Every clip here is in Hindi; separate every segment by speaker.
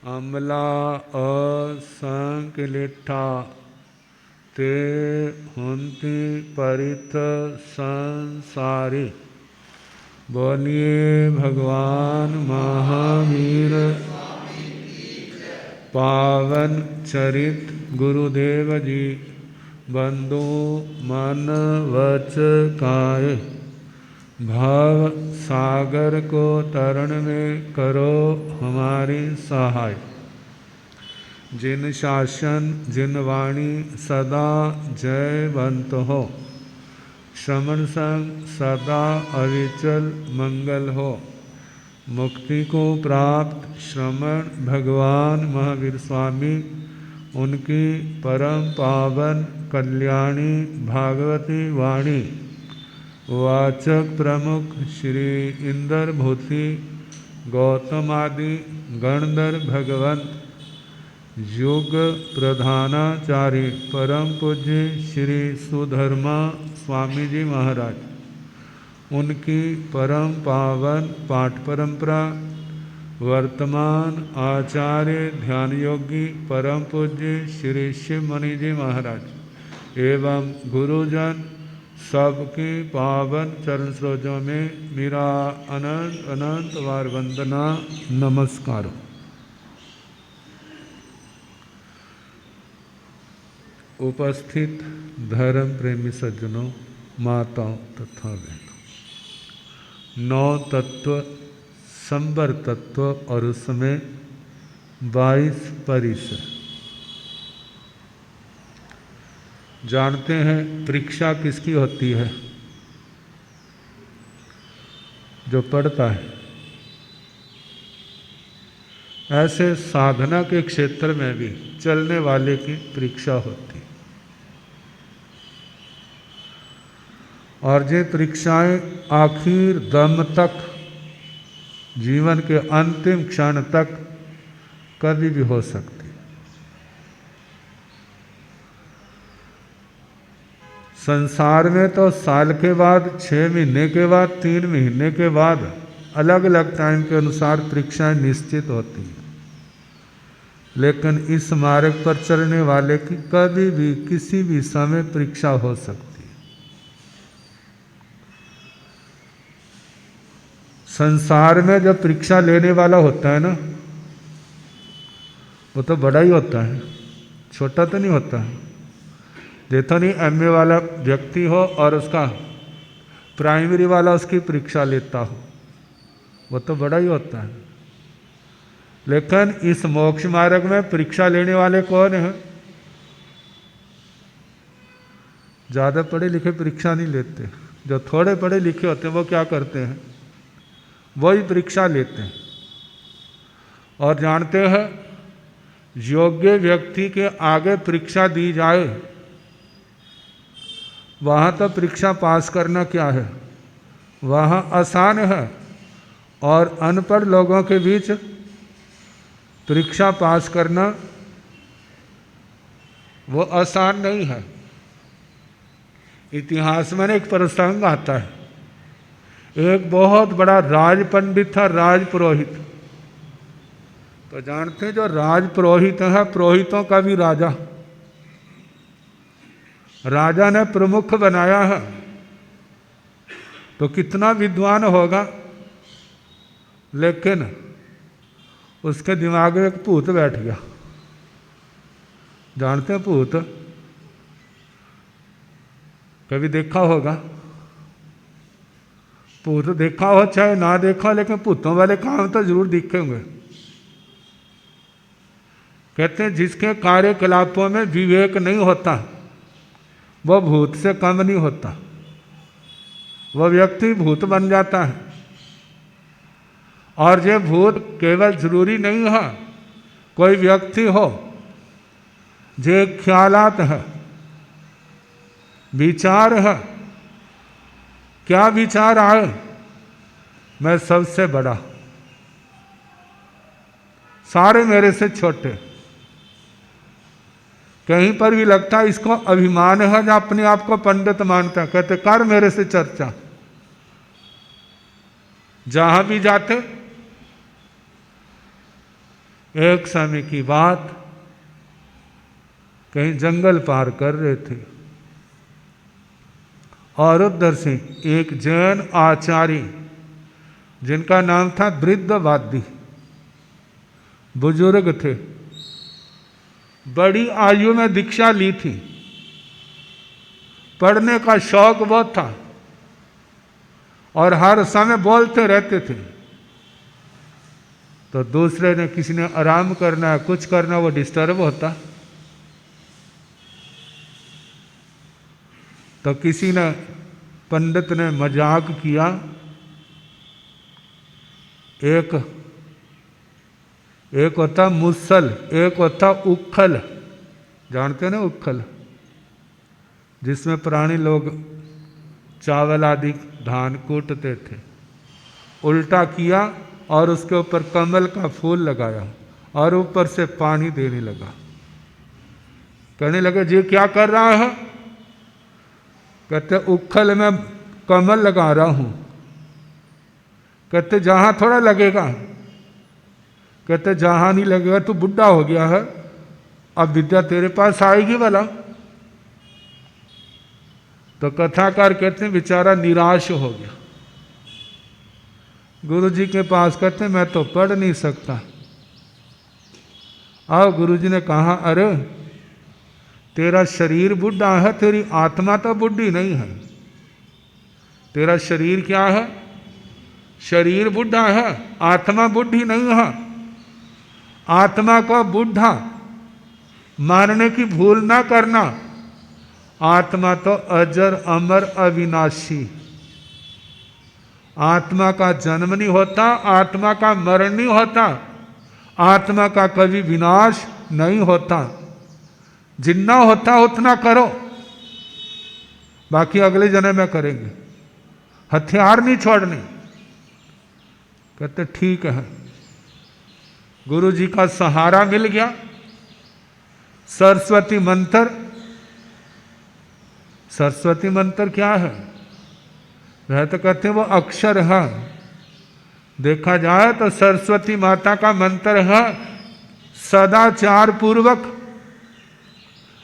Speaker 1: अमला असंकलिठा ते हुंति परित संसारी। बोलिए भगवान महावीर पावन चरित गुरुदेव जी। बंधु मन वच काये भव सागर को तरण में करो हमारी सहाय। जिन शासन जिन वाणी सदा जयवंत हो, श्रमण संग सदा अविचल मंगल हो। मुक्ति को प्राप्त श्रमण भगवान महावीर स्वामी, उनकी परम पावन कल्याणी भागवती वाणी वाचक प्रमुख श्री इंद्र भूति गौतम आदि गणधर भगवंत युग प्रधानाचार्य परम पूज्य श्री सुधर्मा स्वामी जी महाराज, उनकी परम पावन पाठ परंपरा वर्तमान आचार्य ध्यान योगी परम पूज्य श्री शिव मणि जी महाराज एवं गुरुजन सबकी पावन चरण सरोजों में मेरा अनंत अनंत बार वंदना नमस्कार। उपस्थित धर्म प्रेमी सज्जनों, माताओं तथा बहनों, 9 तत्व, संबर तत्व और उसमें 22 परिसर। जानते हैं परीक्षा किसकी होती है? जो पढ़ता है। ऐसे साधना के क्षेत्र में भी चलने वाले की परीक्षा होती है। और ये परीक्षाएं आखिर दम तक, जीवन के अंतिम क्षण तक कभी भी हो सकती। संसार में तो साल के बाद, 6 महीने के बाद, 3 महीने के बाद अलग अलग टाइम के अनुसार परीक्षाएं निश्चित होती हैं। लेकिन इस मार्ग पर चलने वाले की कभी भी किसी भी समय परीक्षा हो सकती है। संसार में जब परीक्षा लेने वाला होता है ना, वो तो बड़ा ही होता है, छोटा तो नहीं होता है। देखो नहीं, एमए वाला व्यक्ति हो और उसका प्राइमरी वाला उसकी परीक्षा लेता हो, वो तो बड़ा ही होता है। लेकिन इस मोक्ष मार्ग में परीक्षा लेने वाले कौन हैं? ज़्यादा पढ़े लिखे परीक्षा नहीं लेते। जो थोड़े पढ़े लिखे होते हैं वो क्या करते हैं? वही परीक्षा लेते हैं। और जानते हैं, योग्य व्यक्ति के आगे परीक्षा दी जाए, वहाँ तो परीक्षा पास करना क्या है, वहाँ आसान है। और अनपढ़ लोगों के बीच परीक्षा पास करना वो आसान नहीं है। इतिहास में एक प्रसंग आता है। एक बहुत बड़ा राज पंडित था, राज पुरोहित। तो जानते हैं, जो राज पुरोहित है, पुरोहितों का भी राजा, राजा ने प्रमुख बनाया है, तो कितना विद्वान होगा। लेकिन उसके दिमाग में एक भूत बैठ गया। जानते हैं भूत? कभी देखा होगा? भूत देखा हो चाहे ना देखा हो, लेकिन भूतों वाले काम तो जरूर दिखे होंगे। कहते हैं जिसके कार्यकलापों में विवेक नहीं होता वह भूत से कम नहीं होता, वह व्यक्ति भूत बन जाता है। और ये भूत केवल जरूरी नहीं है कोई व्यक्ति हो, जे ख्यालात है, विचार है। क्या विचार आए? मैं सबसे बड़ा, सारे मेरे से छोटे। कहीं पर भी लगता है इसको अभिमान है, जो अपने आप को पंडित मानता है, कहते कर मेरे से चर्चा। जहां भी जाते एक समय की बात, कहीं जंगल पार कर रहे थे और उधर से एक जैन आचार्य जिनका नाम था वृद्धवादी, बुजुर्ग थे, बड़ी आयु में दीक्षा ली थी, पढ़ने का शौक बहुत था और हर समय बोलते रहते थे। तो दूसरे ने, किसी ने आराम करना है, कुछ करना, वो डिस्टर्ब होता। तो किसी ने, पंडित ने मजाक किया, एक होता मुसल, एक होता उखल, जानते ना उखल, जिसमें प्राणी लोग चावल आदि धान कूटते थे। उल्टा किया और उसके ऊपर कमल का फूल लगाया और ऊपर से पानी देने लगा। कहने लगे, जी क्या कर रहा है? कहते उखल में कमल लगा रहा हूं। कहते जहां थोड़ा लगेगा। कहते जहां नहीं लगेगा, तू बुढ़ा हो गया है, अब विद्या तेरे पास आएगी वाला। तो कथाकार कहते हैं बेचारा निराश हो गया। गुरु जी के पास, कहते मैं तो पढ़ नहीं सकता। और गुरु जी ने कहा, अरे तेरा शरीर बुढ़ा है, तेरी आत्मा तो बुढ़ी नहीं है। तेरा शरीर क्या है? शरीर बुढ़ा है, आत्मा बुढ़ी नहीं है। आत्मा को बुढ़ा मानने की भूल ना करना। आत्मा तो अजर अमर अविनाशी। आत्मा का जन्म नहीं होता, आत्मा का मरण नहीं होता, आत्मा का कभी विनाश नहीं होता। जितना होता उतना करो, बाकी अगले जन्म में करेंगे। हथियार नहीं छोड़ने। कहते ठीक है। गुरु जी का सहारा मिल गया। सरस्वती मंत्र। सरस्वती मंत्र क्या है? वह तो कहते हैं वो अक्षर है। देखा जाए तो सरस्वती माता का मंत्र है, सदाचार पूर्वक,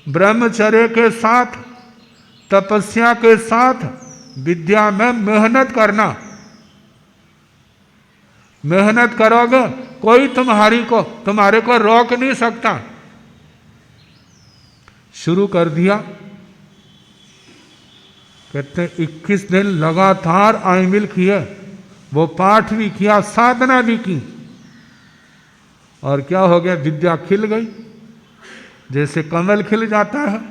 Speaker 1: ब्रह्मचर्य के साथ, तपस्या के साथ विद्या में मेहनत करना। मेहनत करोगे, कोई तुम्हारे को रोक नहीं सकता। शुरू कर दिया। कहते 21 दिन लगातार आइमिल किए, वो पाठ भी किया, साधना भी की, और क्या हो गया? विद्या खिल गई, जैसे कमल खिल जाता है।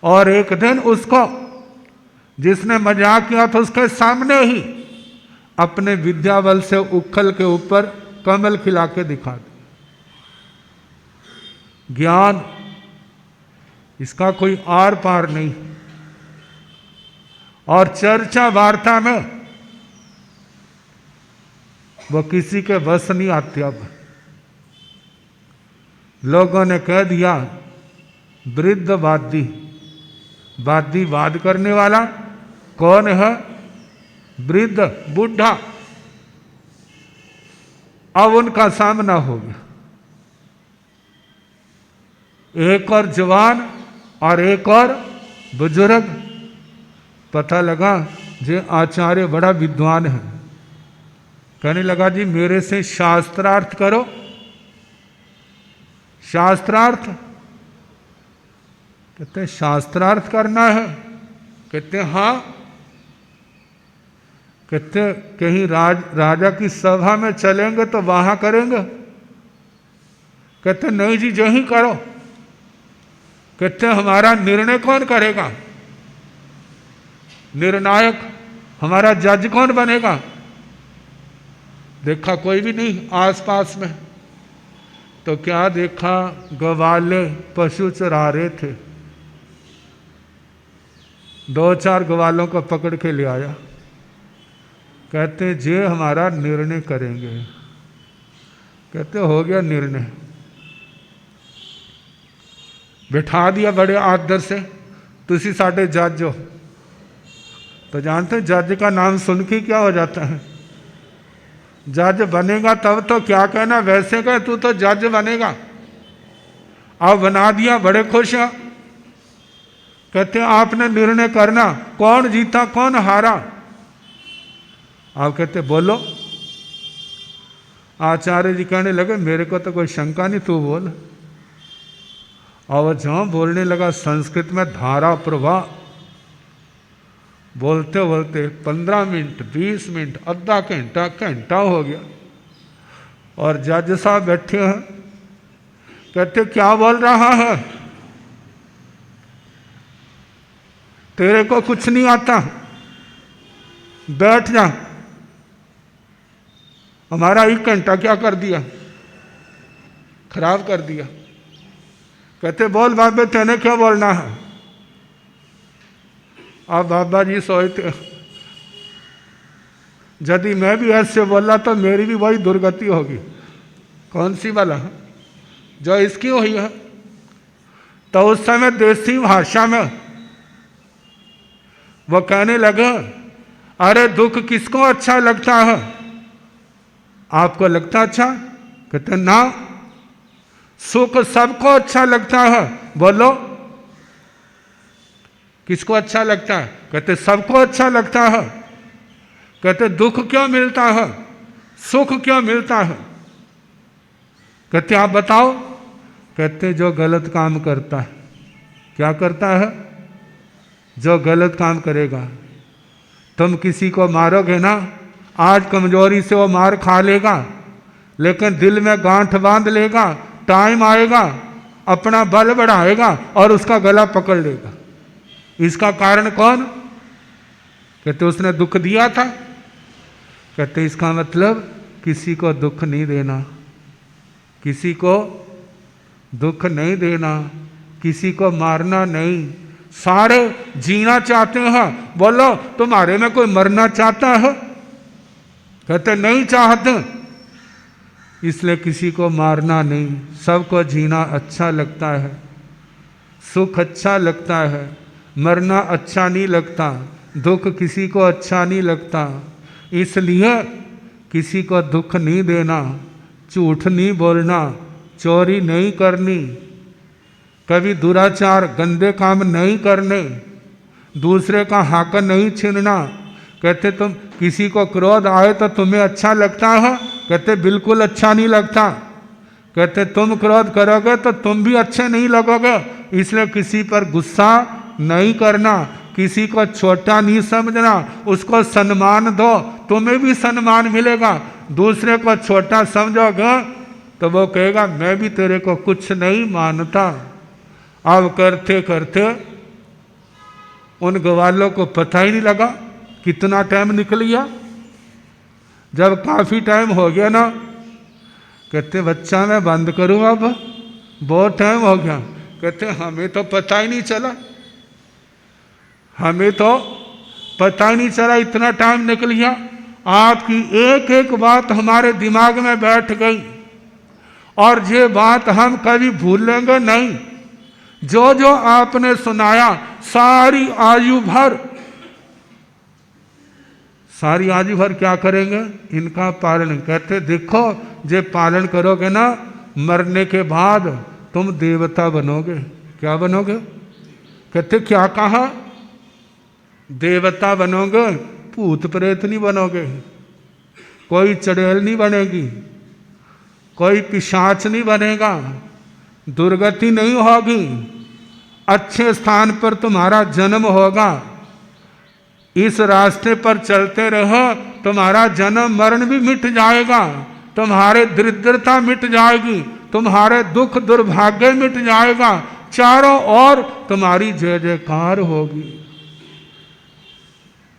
Speaker 1: और एक दिन उसको, जिसने मजाक किया था, उसके सामने ही अपने विद्या बल से उखल के ऊपर कमल खिला के दिखा दे। ज्ञान, इसका कोई आर पार नहीं। और चर्चा वार्ता में वो किसी के बस नहीं आती। अब लोगों ने कह दिया वृद्धवादी। वादी, वाद करने वाला कौन है? वृद्ध, बुढ़ा। अब उनका सामना हो गया। एक और जवान और एक और बुजुर्ग। पता लगा जे आचार्य बड़ा विद्वान है। कहने लगा, जी मेरे से शास्त्रार्थ करो। शास्त्रार्थ? कहते शास्त्रार्थ करना है? कहते हाँ। कहते कहीं राजा की सभा में चलेंगे तो वहां करेंगे? कहते नहीं जी, यहीं करो। कहते हमारा निर्णय कौन करेगा? निर्णायक, हमारा जज कौन बनेगा? देखा कोई भी नहीं आसपास में। तो क्या देखा? ग्वाले पशु चरा रहे थे। 2-4 ग्वालों को पकड़ के ले आया। कहते जे हमारा निर्णय करेंगे। कहते हो गया निर्णय। बिठा दिया बड़े आदर से, तुसी साडे जज हो। तो जानते जज का नाम सुन के क्या हो जाता है? जज बनेगा तब तो क्या कहना, वैसे कह तू तो जज बनेगा। अब बना दिया, बड़े खुश हैं। कहते आपने निर्णय करना, कौन जीता कौन हारा। आप कहते बोलो। आचार्य जी कहने लगे मेरे को तो कोई शंका नहीं, तू बोल। और जहाँ बोलने लगा संस्कृत में धारा प्रवाह, बोलते बोलते 15 मिनट 20 मिनट आधा घंटा घंटा हो गया। और जज साहब बैठे हैं, कहते क्या बोल रहा है, तेरे को कुछ नहीं आता, बैठ जा। हमारा 1 घंटा क्या कर दिया, खराब कर दिया। कहते बोल बाबे तेने क्या बोलना है। अब बाबा जी सोचते यदि मैं भी ऐसे बोला तो मेरी भी वही दुर्गति होगी। कौन सी वाला जो इसकी हुई है। तो उस समय देसी भाषा में वो कहने लगे अरे दुख किसको अच्छा लगता है, आपको लगता अच्छा। कहते ना, सुख सबको अच्छा लगता है। बोलो किसको अच्छा लगता है। कहते सबको अच्छा लगता है। कहते दुख क्यों मिलता है, सुख क्यों मिलता है। कहते आप बताओ। कहते जो गलत काम करता है। क्या करता है, जो गलत काम करेगा। तुम किसी को मारोगे ना, आज कमजोरी से वो मार खा लेगा, लेकिन दिल में गांठ बांध लेगा, टाइम आएगा अपना बल बढ़ाएगा और उसका गला पकड़ लेगा। इसका कारण कौन। कहते उसने दुख दिया था। कहते इसका मतलब किसी को दुख नहीं देना, किसी को दुख नहीं देना, किसी को मारना नहीं। सारे जीना चाहते हैं। बोलो तुम्हारे में कोई मरना चाहता है। कहते नहीं चाहते, इसलिए किसी को मारना नहीं। सबको जीना अच्छा लगता है, सुख अच्छा लगता है, मरना अच्छा नहीं लगता, दुख किसी को अच्छा नहीं लगता। इसलिए किसी को दुख नहीं देना, झूठ नहीं बोलना, चोरी नहीं करनी, कभी दुराचार गंदे काम नहीं करने, दूसरे का हक नहीं छीनना। कहते तुम किसी को क्रोध आए तो तुम्हें अच्छा लगता है। कहते बिल्कुल अच्छा नहीं लगता। कहते तुम क्रोध करोगे तो तुम भी अच्छे नहीं लगोगे। इसलिए किसी पर गुस्सा नहीं करना, किसी को छोटा नहीं समझना, उसको सम्मान दो, तुम्हें भी सम्मान मिलेगा। दूसरे को छोटा समझोगे तो वो कहेगा मैं भी तेरे को कुछ नहीं मानता। अब करते करते उन ग्वालों को पता ही नहीं लगा कितना टाइम निकल गया। जब काफ़ी टाइम हो गया ना, कहते बच्चा मैं बंद करूँ अब, बहुत टाइम हो गया। कहते हमें तो पता ही नहीं चला, हमें तो पता ही नहीं चला इतना टाइम निकल गया। आपकी एक एक बात हमारे दिमाग में बैठ गई और ये बात हम कभी भूलेंगे नहीं। जो जो आपने सुनाया सारी आयु भर क्या करेंगे, इनका पालन। कहते देखो जे पालन करोगे ना, मरने के बाद तुम देवता बनोगे। क्या बनोगे। कहते क्या कहा, देवता बनोगे, भूत प्रेत नहीं बनोगे, कोई चड़ैल नहीं बनेगी, कोई पिशाच नहीं बनेगा, दुर्गति नहीं होगी, अच्छे स्थान पर तुम्हारा जन्म होगा। इस रास्ते पर चलते रहो, तुम्हारा जन्म मरण भी मिट जाएगा, तुम्हारे दरिद्रता मिट जाएगी, तुम्हारे दुख दुर्भाग्य मिट जाएगा, चारों ओर तुम्हारी जय जयकार होगी।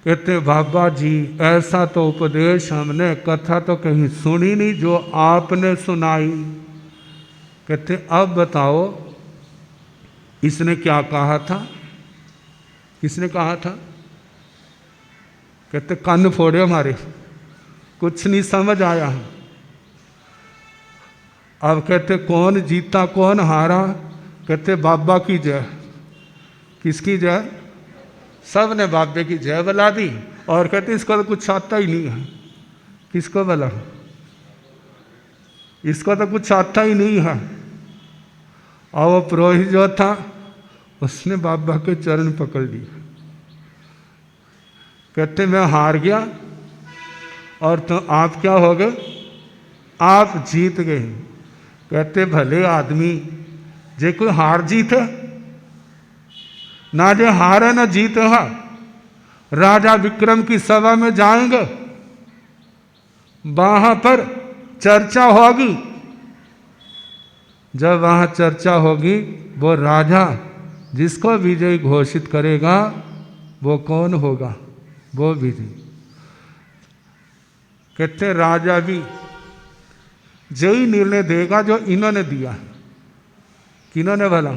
Speaker 1: कहते बाबा जी ऐसा तो उपदेश हमने कथा तो कहीं सुनी नहीं जो आपने सुनाई। कहते अब बताओ इसने क्या कहा था, किसने कहा था। कहते कान फोड़े हमारे, कुछ नहीं समझ आया। अब कहते कौन जीता कौन हारा। कहते बाबा की जय। किसकी जय। सब ने बाबे की जय बुला दी और कहते इसका तो कुछ आता ही नहीं है। किसको भला? इसको तो कुछ आता ही नहीं है। और वो पुरोहित जो था उसने बाबा के चरण पकड़ लिए। कहते मैं हार गया और तो आप क्या हो गए? आप जीत गए। कहते भले आदमी, जे कोई हार जीत है ना, जे हार है ना जीत है। राजा विक्रम की सभा में जाएंगे, वहां पर चर्चा होगी। जब वहां चर्चा होगी, वो राजा जिसको विजयी घोषित करेगा वो कौन होगा? वो विजयी। कहते राजा भी यही निर्णय देगा जो इन्होंने दिया। किन्होंने भला?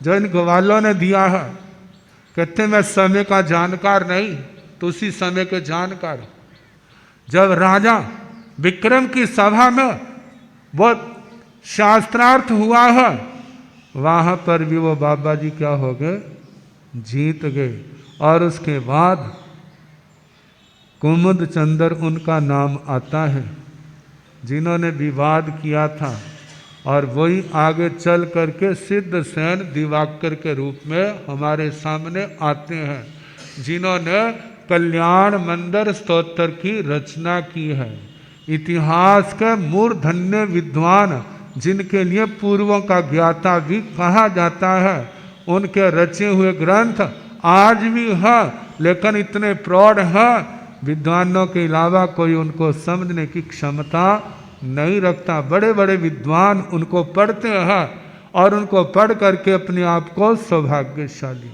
Speaker 1: जो इन ग्वालों ने दिया है। कहते मैं समय का जानकार नहीं, तो उसी समय के जानकार। जब राजा विक्रम की सभा में वो शास्त्रार्थ हुआ है, वहां पर भी वो बाबा जी क्या हो गए? जीत गए। और उसके बाद कुमुद चंद्र उनका नाम आता है, जिन्होंने विवाद किया था। और वही आगे चल करके सिद्ध सेन दिवाकर के रूप में हमारे सामने आते हैं, जिन्होंने कल्याण मंदिर स्तोत्र की रचना की है। इतिहास के मूर्धन्य विद्वान, जिनके लिए पूर्वों का ज्ञाता भी कहा जाता है, उनके रचे हुए ग्रंथ आज भी है, लेकिन इतने प्रौढ़ हैं, विद्वानों के अलावा कोई उनको समझने की क्षमता नहीं रखता। बड़े बड़े विद्वान उनको पढ़ते हैं और उनको पढ़ करके अपने आप को सौभाग्यशाली।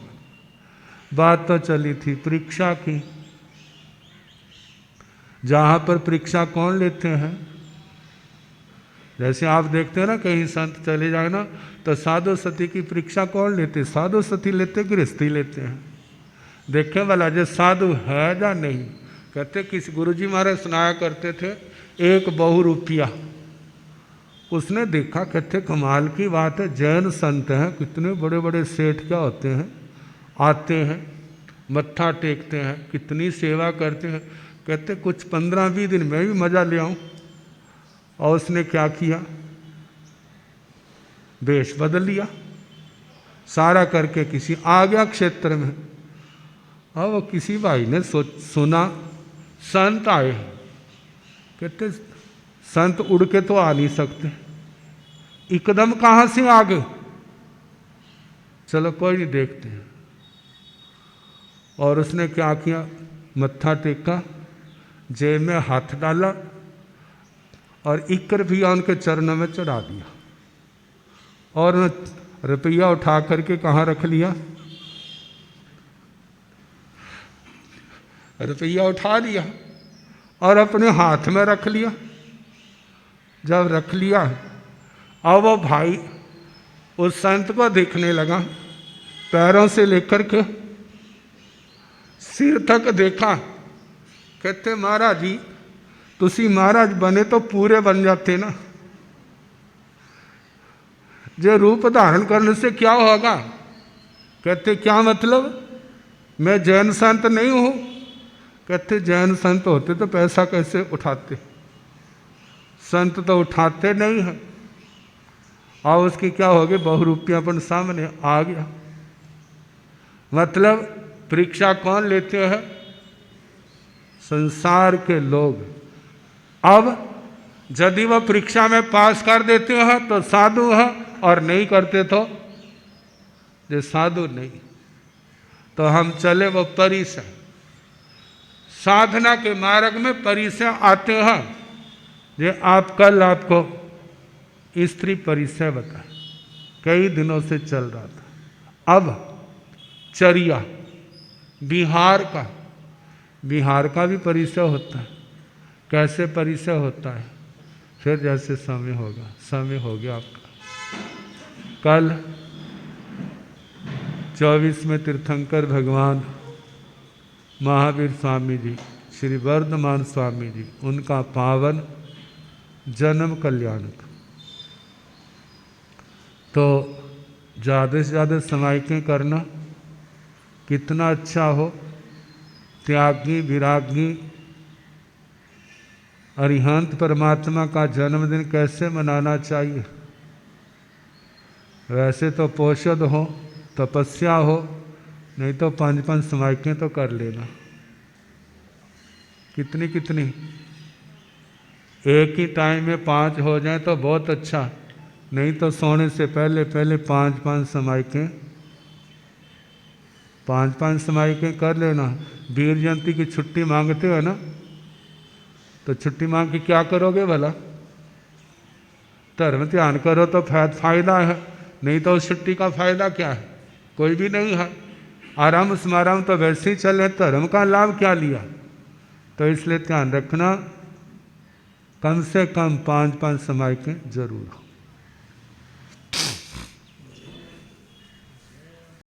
Speaker 1: बात तो चली थी परीक्षा की। जहाँ पर परीक्षा कौन लेते हैं? जैसे आप देखते हैं ना, कहीं संत चले जाए ना, तो साधु सती की परीक्षा कौन लेते? साधु सती लेते, गृहस्थी लेते हैं। देखे वाला जो साधु है या नहीं। कहते किसी गुरुजी महाराज सुनाया करते थे, एक बहुरूपिया उसने देखा। कहते कमाल की बात है, जैन संत हैं, कितने बड़े बड़े सेठ क्या होते हैं, आते हैं, मत्था टेकते हैं, कितनी सेवा करते हैं। कहते कुछ 15-20 दिन में भी मजा ले आऊं। और उसने क्या किया? वेश बदल लिया सारा करके, किसी आ गया क्षेत्र में। और वो किसी भाई ने सुना संत आए। कहते संत उड़ के तो आ नहीं सकते, एकदम कहां से आ गए? चलो कोई नहीं, देखते हैं। और उसने क्या किया? मत्था टेका, जेब में हाथ डाला और 1 रुपया उनके चरणों में चढ़ा दिया। और रुपया उठा करके कहाँ रख लिया? रुपया उठा लिया और अपने हाथ में रख लिया। जब रख लिया, अब वो भाई उस संत को देखने लगा, पैरों से लेकर के सिर तक देखा। कहते महाराज जी, तुसी महाराज बने तो पूरे बन जाते ना। जो रूप धारण करने से क्या होगा? कहते क्या मतलब? मैं जैन संत नहीं हूं। कहते जैन संत होते तो पैसा कैसे उठाते? संत तो उठाते नहीं हैं। और उसकी क्या हो गई? बहुरूपियापन सामने आ गया। मतलब परीक्षा कौन लेते हैं? संसार के लोग। अब यदि वह परीक्षा में पास कर देते हैं तो साधु है, और नहीं करते तो जो साधु नहीं। तो हम चले वो परिसर, साधना के मार्ग में परिसर आते हैं। ये आप कल आपको स्त्री परिसर बताए, कई दिनों से चल रहा था। अब चरिया बिहार का भी परिसर होता है। कैसे परिसर होता है? फिर जैसे समय होगा। समय हो गया आपका। कल 24 में तीर्थंकर भगवान महावीर स्वामी जी, श्री वर्धमान स्वामी जी, उनका पावन जन्म कल्याण का। तो ज़्यादा से ज़्यादा समाइकें करना कितना अच्छा हो। त्यागी विरागी अरिहंत परमात्मा का जन्मदिन कैसे मनाना चाहिए? वैसे तो पोषद हो, तपस्या हो, नहीं तो 5-5 समाइकें तो कर लेना। कितनी कितनी? एक ही टाइम में 5 हो जाए तो बहुत अच्छा, नहीं तो सोने से पहले पहले 5-5 समाइकें 5-5 समाइकें कर लेना। वीर जयंती की छुट्टी मांगते हो ना, तो छुट्टी मांग के क्या करोगे भला? धर्म ध्यान करो तो फायदा है, नहीं तो उस छुट्टी का फायदा क्या है? कोई भी नहीं है। आराम समाराम तो वैसे ही चले, धर्म का लाभ क्या लिया? तो इसलिए ध्यान रखना, कम से कम 5-5 समाइकें जरूर हो।